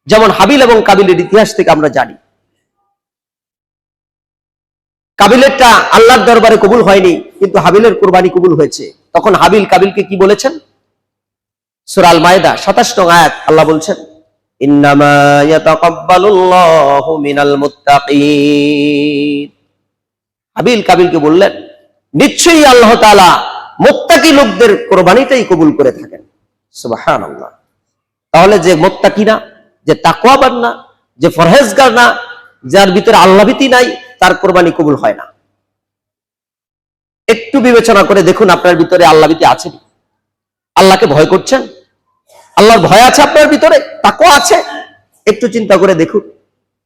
যেমন হাবিল এবং কাবিলের ইতিহাস থেকে আমরা জানি, কাবিলেরটা আল্লাহর দরবারে কবুল হয়নি, কিন্তু হাবিলের কোরবানি কবুল হয়েছে। তখন হাবিল কাবিলকে কি বলেছেন? সূরা আল মায়েদা 27 নং আয়াত, আল্লাহ বলছেন, ইন্নামা ইয়াতাকাব্বালুল্লাহু মিনাল মুত্তাকিন। হাবিল কাবিলকে বললেন, নিশ্চয়ই আল্লাহ তাআলা মুত্তাকি লোকদের কোরবানিটাই কবুল করে থাকেন। সুবহানাল্লাহ। তাহলে যে মুত্তাকি না, যে তাকওয়াবান না, যে পরহেজগার না, যার ভিতরে আল্লাহভীতি নাই, তার কোরবানি কবুল হয় না। একটু বিবেচনা করে দেখুন আপনার ভিতরে আল্লাহভীতি আছে? আল্লাহকে ভয় করছেন? আল্লাহর ভয় আছে আপনার ভিতরে? তাকওয়া আছে? একটু চিন্তা করে দেখুন,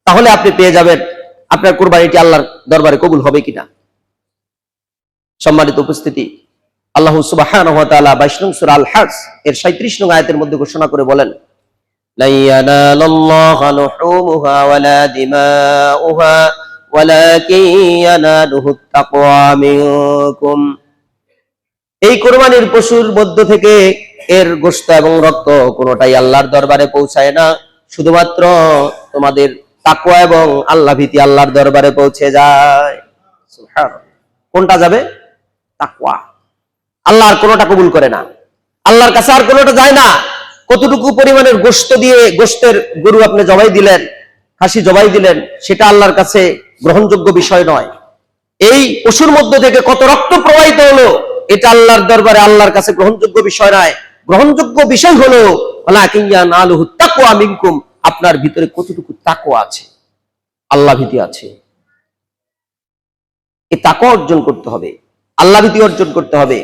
তাহলে আপনি পেয়ে যাবেন আপনার কোরবানিটি আল্লাহর দরবারে কবুল হবে কিনা। সম্মানিত উপস্থিতি, আল্লাহ সুবহানাহু ওয়া তাআলা 22 নং সূরা আল হজ এর 37 নং আয়াতের মধ্যে ঘোষণা করে বলেন, লা ইয়ানালাল্লাহু লুহুমুহা ওয়ালা দিমাউহা ওয়ালাকিন ইয়ানালুহুত তাকওয়া মিনকুম। এই কোরবানির পশুর মধ্য থেকে এর গোশত এবং রক্ত কোনোটাই আল্লাহর দরবারে পৌঁছায় না, শুধুমাত্র তোমাদের তাকওয়া এবং আল্লাহ ভীতি আল্লাহর দরবারে পৌঁছে যায়। সুবহানাল্লাহ। কোনটা যাবে? তাকওয়া। আল্লাহ আর কোনোটা কবুল করে না, আল্লাহর কাছে আর কোনোটা যায় না। কতটুকু পরিমাণের গোশত দিয়ে গোশতের গরু আপনি জবাই দিলেন, খাসি জবাই দিলেন, সেটা আল্লাহর কাছে গ্রহণযোগ্য বিষয় নয়। এই পশুর মধ্য থেকে কত রক্ত প্রবাহিত হলো, এটা আল্লাহর দরবারে আল্লাহর কাছে গ্রহণযোগ্য বিষয় নয়। গ্রহণযোগ্য বিষয় হলো ওয়ালাকিন ইয়ানালুহুত তাকওয়া মিনকুম, আপনার ভিতরে কতটুকু তাকওয়া আছে, আল্লাহ ভীতি আছে। এই তাকওয়া অর্জন করতে হবে, আল্লাহ ভীতি অর্জন করতে হবে,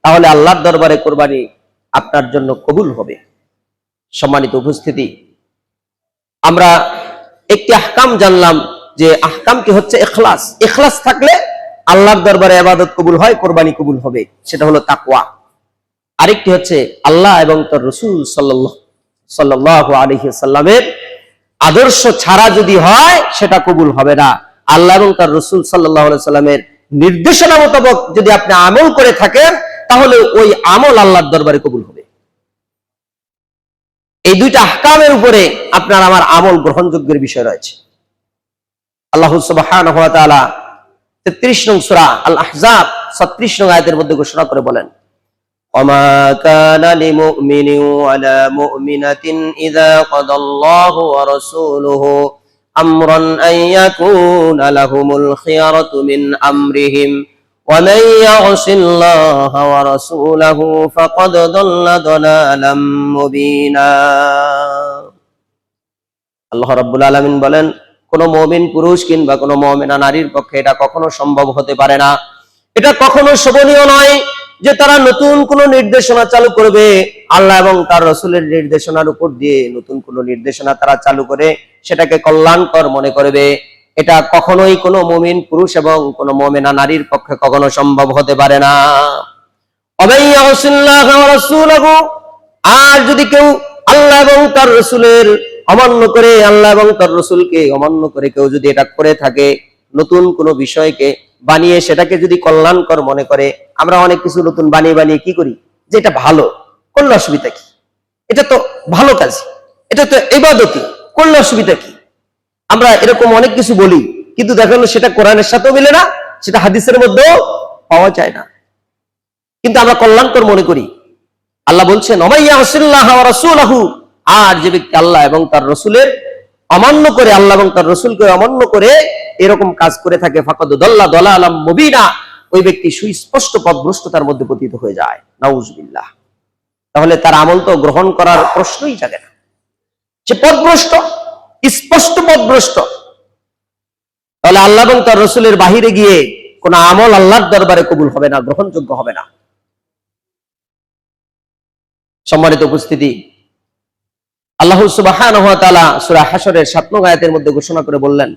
তাহলে আল্লাহর দরবারে কোরবানি আপনার জন্য কবুল হবে। সম্মানিত উপস্থিতি, আমরা একটি আহকাম জানলাম যে আহকামটি হচ্ছে ইখলাস। ইখলাস থাকলে আল্লাহর দরবারে ইবাদত কবুল হয়, কোরবানি কবুল হবে, সেটা হলো তাকওয়া। আরেকটি হচ্ছে আল্লাহ এবং তার রাসূল সাল্লাল্লাহু আলাইহি ওয়াসাল্লামের আদর্শ ছাড়া যদি হয় সেটা কবুল হবে না। আল্লাহ এবং তার রাসূল সাল্লাল্লাহু আলাইহি ওয়াসাল্লামের নির্দেশনা মোতাবেক যদি আপনি আমল করে থাকেন, তাহলে ওই আমল আল্লাহর দরবারে কবুল হবে। এই দুইটা আহকামের উপরে আপনার আমার আমল গ্রহণযোগ্যের বিষয় রয়েছে। আল্লাহ সুবহানাহু ওয়া তাআলা 33 নং সূরা আল আহজাব 36 নং আয়াতের মধ্যে ঘোষণা করে বলেন, ওয়ামা কানা লিমুমিনিন ওয়ালা মুমিনাতিন ইযা কাদাল্লাহু ওয়া রাসূলুহু আমরান আন ইয়াকুনা লাহুমুল খিয়ারাতু মিন আমরিহিম ওয়া মান ইয়াসিল্লাহা ওয়া রাসূলাহু ফাকাদ দাল্লা দালালাম মুবিনা। আল্লাহ রাব্বুল আলামিন বলেন, কোন মুমিন পুরুষ কিংবা কোন মুমিনা নারীর পক্ষে এটা কখনো সম্ভব হতে পারে না, এটা কখনো শোভনীয় নয় যে তারা নতুন কোন নির্দেশনা চালু করবে। আল্লাহ এবং তার রাসূলের নির্দেশনার উপর দিয়ে নতুন কোন নির্দেশনা তারা চালু করে সেটাকে কল্যাণকর মনে করবে, এটা কখনোই কোনো মুমিন পুরুষ এবং কোন মুমিনা নারীর পক্ষে কখনো সম্ভব হতে পারে না। আর যদি কেউ আল্লাহ এবং তার রাসূলের অমান্য করে, আল্লাহ এবং তার রাসূলকে অমান্য করে কেউ যদি এটা করে থাকে, নতুন কোন বিষয়কে বানিয়ে সেটাকে যদি কল্যাণকর মনে করে, আমরা অনেক কিছু নতুন বানিয়ে বানিয়ে কি করি যে এটা ভালো, করলে অসুবিধা কি, এটা তো ভালো কাজ, এটা তো ইবাদতই, করলে অসুবিধা কি। আমরা এরকম অনেক কিছু বলি, কিন্তু দেখা গেল সেটা কোরআনের সাথেও মিলে না, সেটা হাদিসের মধ্যেও পাওয়া যায় না, কিন্তু আমরা কল্যাণকর মনে করি। আল্লাহ বলছেন, ওমাইয়া রাসূলুল্লাহ ওয়া রাসূলুহু, আর যে ব্যক্তি আল্লাহ এবং তার রাসূলের অমান্য করে, আল্লাহ এবং তার রাসূলকে অমান্য করে এরকম কাজ করে থাকে, ফাকাদ দাল্লা দালালাম মুবিনা, ওই ব্যক্তি সুস্পষ্ট পথভ্রষ্টতার মধ্যে পতিত হয়ে যায়। নাউযুবিল্লাহ। তাহলে তার আমল তো গ্রহণ করার প্রশ্নই জাগে না, সে পথভ্রষ্ট, স্পষ্ট পথভ্রষ্ট। তাহলে আল্লাহ এবং তার রাসূলের বাহিরে গিয়ে কোন আমল আল্লাহর দরবারে কবুল হবে না, গ্রহণযোগ্য হবে না। সম্মানিত উপস্থিতি, আল্লাহ সুবহানাহু ওয়া তাআলা সূরা হাশরের 7 নং আয়াতের মধ্যে ঘোষণা করে বললেন,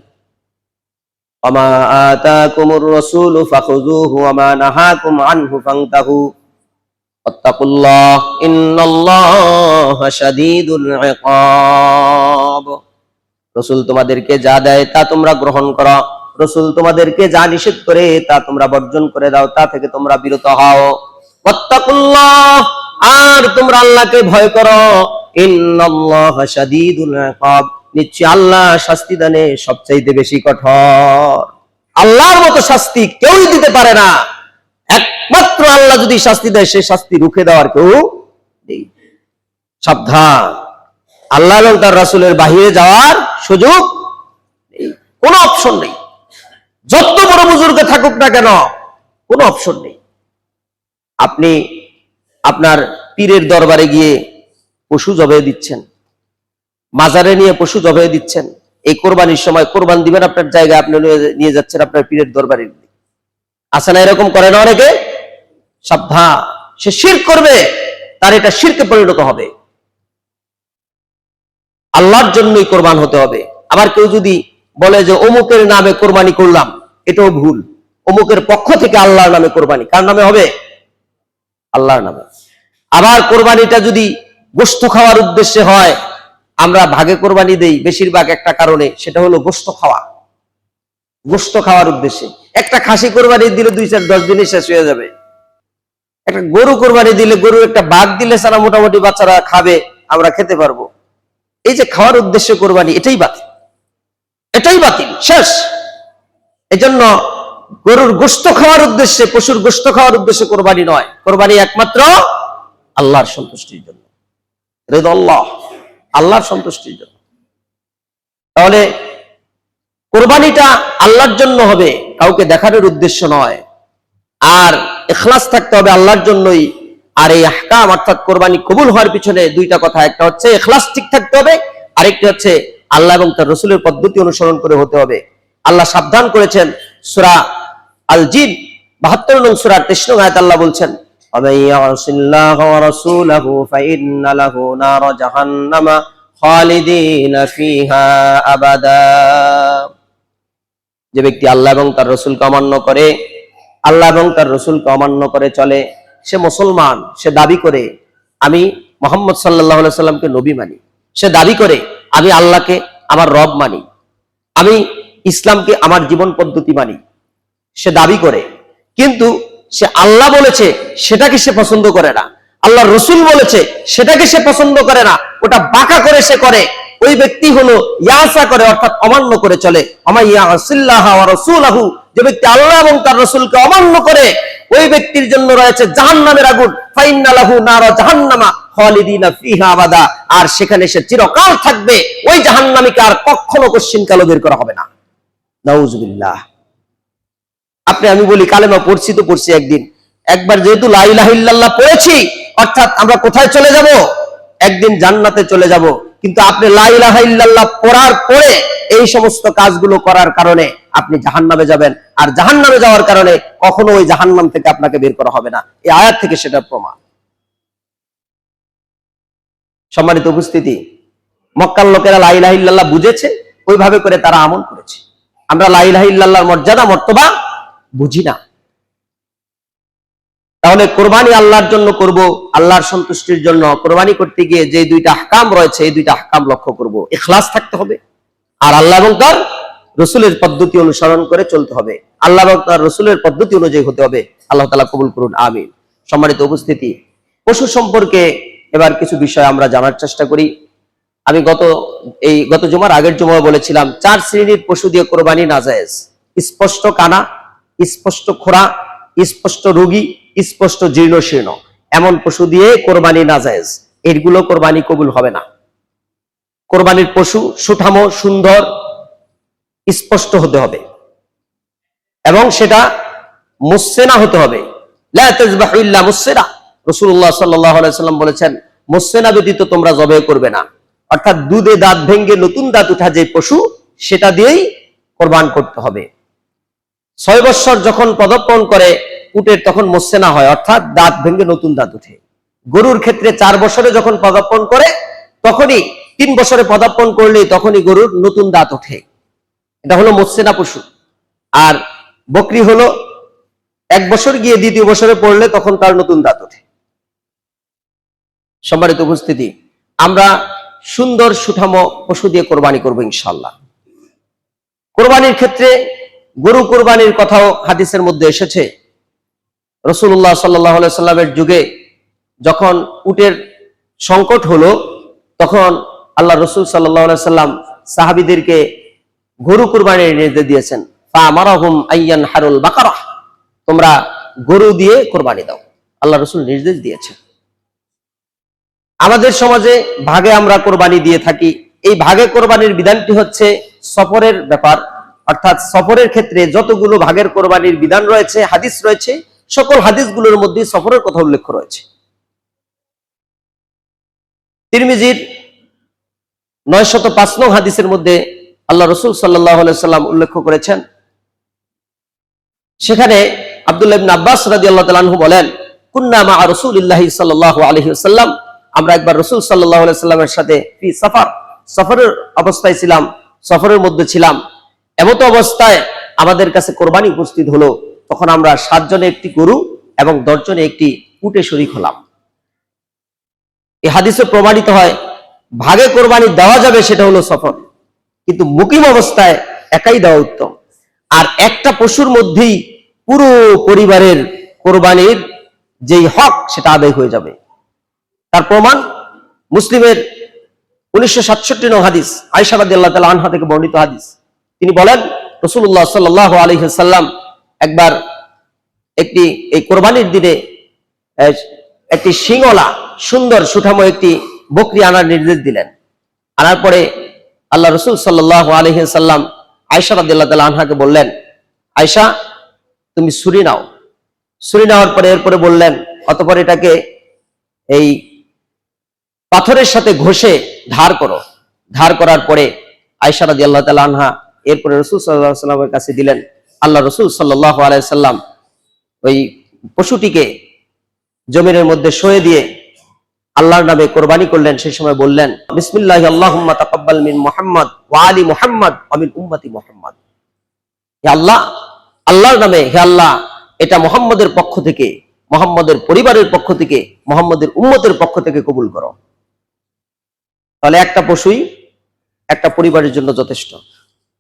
ওয়ামা আতাকুমুর রাসূলু ফাখুযুহু ওয়া মা নাহাকুম আনহু ফান্তাহু ওয়াত্তাকুল্লাহ ইন্নাল্লাহা শাদীদুল ইকাব। রাসূল তোমাদেরকে যা দেয় তা তোমরা গ্রহণ করো, রাসূল তোমাদেরকে যা নিষেধ করে তা তোমরা বর্জন করে দাও, তা থেকে তোমরা বিরত হও। ওয়াত্তাকুল্লাহ, আর তোমরা আল্লাহকে ভয় করো। ইন্নাল্লাহা শাদীদুল ইকাব, নিশ্চয়ই আল্লাহ শাস্তি দানে সবচাইতে বেশি কঠোর। আল্লাহর মতো শাস্তি কেউই দিতে পারে না, একমাত্র আল্লাহ যদি শাস্তি দেয় সেই শাস্তি রুখে দেওয়ার কেউ নেই। সাবধান, আল্লাহ এবং তার রাসূলের বাহিরে যাওয়ার সুযোগ নেই, কোনো অপশন নেই। যত বড় বুজুর্গ থাকুক না কেন, কোনো অপশন নেই। আপনি আপনার পীরের দরবারে গিয়ে পশু জবাই দিচ্ছেন, মাজারে নিয়ে পশু জবাই দিচ্ছেন, এই কোরবানির সময় কোরবান দিবেন, আপনার জায়গায় আপনি নিয়ে যাচ্ছেন আপনার পীরের দরবারে। আছে না এরকম করে না অনেকে? সাবধান, সে শিরক করবে, তার এটা শিরকে পরিণত হবে। আল্লাহর জন্যই কোরবান হতে হবে। আবার কেউ যদি বলে যে অমুকের নামে কোরবানি করলাম, এটাও ভুল। অমুকের পক্ষ থেকে আল্লাহর নামে কোরবানি, কার নামে হবে? আল্লাহর নামে। আবার কোরবানিটা যদি গোশত খাওয়ার উদ্দেশ্যে হয়, আমরা ভাগে কোরবানি দেই বেশিরভাগ একটা কারণে, সেটা হলো গোশত খাওয়া। গোশত খাওয়ার উদ্দেশ্যে একটা খাসি কোরবানি দিলে 2-4-10 দিনে শেষ হয়ে যাবে। একটা গরু কোরবানি দিলে, গরু একটা বাঘ দিলে সারা মোটামুটি বাচ্চারা খাবে, আমরা খেতে পারবো। এই যে খাওয়ার উদ্দেশ্যে কোরবানি, এটাই বাতিল, এটাই বাতিল, শেষ। এজন্য গরুর গোশত খাওয়ার উদ্দেশ্যে, পশুর গোশত খাওয়ার উদ্দেশ্যে কোরবানি নয়। কোরবানি একমাত্র আল্লাহর সন্তুষ্টির জন্য, রিদাল্লাহ, আল্লাহর সন্তুষ্টির জন্য। তাহলে কোরবানিটা আল্লাহর জন্য হবে, কাউকে দেখানোর উদ্দেশ্য নয়। আর ইখলাস থাকতে হবে আল্লাহর জন্যই। আর এই আহকাম অর্থাৎ কোরবানি কবুল হওয়ার পিছনে দুইটা কথা, একটা হচ্ছে ইখলাস ঠিক থাকতে হবে, আরেকটি হচ্ছে আল্লাহ এবং তার রাসূলের পদ্ধতি অনুসরণ করে হতে হবে। আল্লাহ সাবধান করেছেন সূরা আল জিন 72 নং সূরার 23 নং আয়াত, আল্লাহ বলছেন, ওয়ামান ইয়াসিল্লাহু ওয়া রাসূলাহু ফাইন্না লাহু নার জাহান্নামা খালিদিনা ফিহা আবাদা। যে ব্যক্তি আল্লাহ এবং তার রাসূলকে অমান্য করে, আল্লাহ এবং তার রাসূলকে অমান্য করে চলে, সে মুসলমান, সে দাবি করে আমি মুহাম্মদ সাল্লাল্লাহু আলাইহি সাল্লামকে নবী মানি, সে দাবি করে আমি আল্লাহকে আমার রব মানি, আমি ইসলামকে আমার জীবন পদ্ধতি মানি, সে দাবি করে। কিন্তু সে আল্লাহ বলেছে সেটাকে সে পছন্দ করে না, আল্লাহ রসুল বলেছে সেটাকে সে পছন্দ করে না, ওটা বাঁকা করে সে করে, ওই ব্যক্তি হলো ইয়াসা করে, অর্থাৎ অমান্য করে চলে। যে ব্যক্তি আল্লাহ এবং তার রসুলকে অমান্য করে, ওই ব্যক্তির জন্য রয়েছে জাহান্নামের আগুন, ফাইন্না লাহু নারা জাহান্নামা খালিদিনা ফিহা আবাদা। আর সেখানে সে চিরকাল থাকবে, ওই জাহান্নামীকে আর কখনো কশ্চিনকালও বের করা হবে না। নাউজুবিল্লাহ। আপনি আমি বলি কালেমা পড়ছি তো পড়ছি একবার যেহেতু লা ইলাহা ইল্লাল্লাহ পড়েছি, অর্থাৎ আমরা কোথায় চলে যাব? একদিন জান্নাতে চলে যাব। কিন্তু আপনি লা ইলাহা ইল্লাল্লাহ পড়ার পরে এই সমস্ত কাজগুলো করার কারণে আপনি জাহান্নামে যাবেন, আর জাহান্নামে যাওয়ার কারণে কখনো ওই জাহান্নাম থেকে আপনাকে বের করা হবে না। এই আয়াত থেকে সেটা প্রমাণ। সম্মানিত উপস্থিতি, মক্কার লোকেরা লা ইলাহা ইল্লাল্লাহ বুঝেছে, ওইভাবে করে তারা আমল করেছে। আমরা লা ইলাহা ইল্লাল্লাহর মর্যাদা মর্তবা বুঝি না। তাহলে কোরবানি আল্লাহর জন্য করব, আল্লাহর সন্তুষ্টির জন্য। কোরবানি করতে গিয়ে যে দুইটা আহকাম রয়েছে, এই দুইটা আহকাম লক্ষ্য করব। ইখলাস থাকতে হবে, আর আল্লাহ এবং তার রসুলের পদ্ধতি অনুসরণ করে চলতে হবে, আল্লাহ এবং তার রসুলের পদ্ধতি অনুযায়ী হতে হবে। আল্লাহ তাআলা কবুল করুন, আমিন। সম্মানিত উপস্থিতি, পশু সম্পর্কে এবার কিছু বিষয় আমরা জানার চেষ্টা করি। আমি গত জুমার আগের জুমায় বলেছিলাম 4 শ্রেণীর পশু দিয়ে কোরবানি নাজায়েজ। স্পষ্ট কানা, স্পষ্ট খোরা, স্পষ্ট রোগী, স্পষ্ট জীর্ণ শীর্ণ, এমন পশু দিয়ে কোরবানি নাজায়েজ। এগুলো কোরবানি কবুল হবে না। কোরবানির পশু সুঠামো, সুন্দর, স্পষ্ট হতে হবে, এবং সেটা মুসসেনা হতে হবে। লা তাযবাহু ইল্লা মুসসেনা। রাসূলুল্লাহ সাল্লাল্লাহু আলাইহি সাল্লাম বলেছেন, মুসসেনা ব্যতীত তোমরা জবাই করবে না। অর্থাৎ দুধে দাঁত ভেঙে নতুন দাঁত উঠা যে পশু, সেটা দিয়েই কোরবান করতে হবে। 6 বছর যখন পদার্পণ করে উটের, তখন মুসসেনা হয়, অর্থাৎ দাঁত ভেঙে নতুন দাঁত উঠে। গরুর ক্ষেত্রে 4 বছরে যখন পদার্পণ করে, তখনই 3 বছরে পদার্পণ করলে তখনই গরুর নতুন দাঁত ওঠে। এটা হলো মুসসেনা পশু। আর বকরি হলো 1 বছর গিয়ে 2য় বছরে পড়লে তখন তার নতুন দাঁত ওঠে। সম্মানিত উপস্থিতি, আমরা সুন্দর সুঠামো পশু দিয়ে কোরবানি করবো ইনশাআল্লাহ। কোরবানির ক্ষেত্রে গরু কোরবানির কথাও হাদিসের মধ্যে এসেছে। রাসূলুল্লাহ সাল্লাল্লাহু আলাইহি সাল্লামের যুগে যখন উটের সংকট হলো, তখন আল্লাহ রাসূল সাল্লাল্লাহু আলাইহি সাল্লাম সাহাবীদেরকে গরু কোরবানির নির্দেশ দিয়েছেন। ফাআমারাহুম আইয়ান হারুল বাকারা, তোমরা গরু দিয়ে কোরবানি দাও, আল্লাহ রাসূল নির্দেশ দিয়েছেন। আমাদের সমাজে ভাগে আমরা কোরবানি দিয়ে থাকি। এই ভাগে কোরবানির বিধানটি হচ্ছে সফরের ব্যাপার, অর্থাৎ সফরের ক্ষেত্রে যতগুলো ভাগের কোরবানির বিধান রয়েছে, হাদিস রয়েছে, সকল হাদিসগুলোর মধ্যে সফরের কথা উল্লেখ রয়েছে। তিরমিজির 905 নং হাদিসের মধ্যে আল্লাহ রাসূল সাল্লাল্লাহু আলাইহি সাল্লাম উল্লেখ করেছেন, সেখানে আব্দুল্লাহ ইবনে আব্বাস রাদিয়াল্লাহু তাআলা আনহু বলেন, কুন্না মা রাসূলিল্লাহি সাল্লাল্লাহু আলাইহি ওয়াসাল্লাম, আমরা একবার রাসূল সাল্লাল্লাহু আলাইহি সাল্লামের সাথে ফি সফরের অবস্থায় ছিলাম, সফরের মধ্যে ছিলাম। এমতো অবস্থায় আমাদের কাছে কোরবানি উপস্থিত হলো, তখন আমরা 7 জনে একটি গরু এবং 10 জনে একটি উটে শরীক হলাম। এই হাদিসে প্রমাণিত হয় ভাগে কোরবানি দেওয়া যাবে, সেটা হলো সফর, কিন্তু মুকিম অবস্থায় একাই দেওয়া উত্তম। আর একটা পশুর মধ্যেই পুরো পরিবারের কোরবানির যেই হক সেটা আদায় হয়ে যাবে। তার প্রমাণ মুসলিমের 1967 নং হাদিস, আয়েশা রাদিয়াল্লাহু তাআলা আনহা থেকে বর্ণিত হাদিস। তিনি বলেন, রাসূলুল্লাহ সাল্লাল্লাহু আলাইহি ওয়াসাল্লাম একবার এই কোরবানির দিনে একটি শিংওয়ালা সুন্দর সুঠামো একটি বকরি আনার নির্দেশ দিলেন। আনার পরে আল্লাহ রাসূল সাল্লাল্লাহু আলাইহি ওয়াসাল্লাম আয়েশা রাদিয়াল্লাহু তাআলা আনহাকে বললেন, আয়েশা তুমি ছুরি নাও। ছুরি নেওয়ার পরে এরপরে বললেন, অতঃপর এটাকে এই পাথরের সাথে ঘষে ধার করো। ধার করার পরে আয়েশা রাদিয়াল্লাহু তাআলা আনহা এরপরে রাসূল সাল্লাল্লাহু আলাইহি ওয়াসাল্লামের কাছে দিলেন। আল্লাহ রাসূল সাল্লাল্লাহু আলাইহি ওয়াসাল্লাম ওই পশুটিকে জমিনের মধ্যে শোয়ে দিয়ে আল্লাহর নামে কোরবানি করলেন। সেই সময় বললেন, বিসমিল্লাহি আল্লাহুম্মা তাকাব্বাল মিন মুহাম্মদ ওয়া আলি মুহাম্মদ ওয়া মিন উম্মতি মুহাম্মদ। হে আল্লাহ, আল্লাহর নামে, হে আল্লাহ, এটা মুহাম্মদের পক্ষ থেকে, মুহাম্মদের পরিবারের পক্ষ থেকে, মুহাম্মদের উম্মতের পক্ষ থেকে কবুল করো। তাহলে একটা পশুই একটা পরিবারের জন্য যথেষ্ট।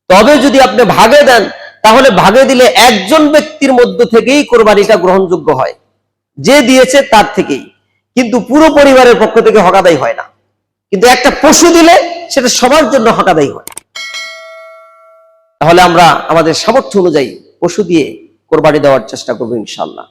তবে যদি আপনি ভাগে দেন, তাহলে ভাগে দিলে একজন ব্যক্তির মধ্য থেকেই কোরবানিটা গ্রহণযোগ্য হয়, যে দিয়েছে তার থেকেই, কিন্তু পুরো পরিবারের পক্ষ থেকে হক আদায় হয় না। কিন্তু একটা পশু দিলে সেটা সবার জন্য হক আদায় হয়। তাহলে আমরা আমাদের সামর্থ্য অনুযায়ী পশু দিয়ে কোরবানি দেওয়ার চেষ্টা করবো ইনশাআল্লাহ।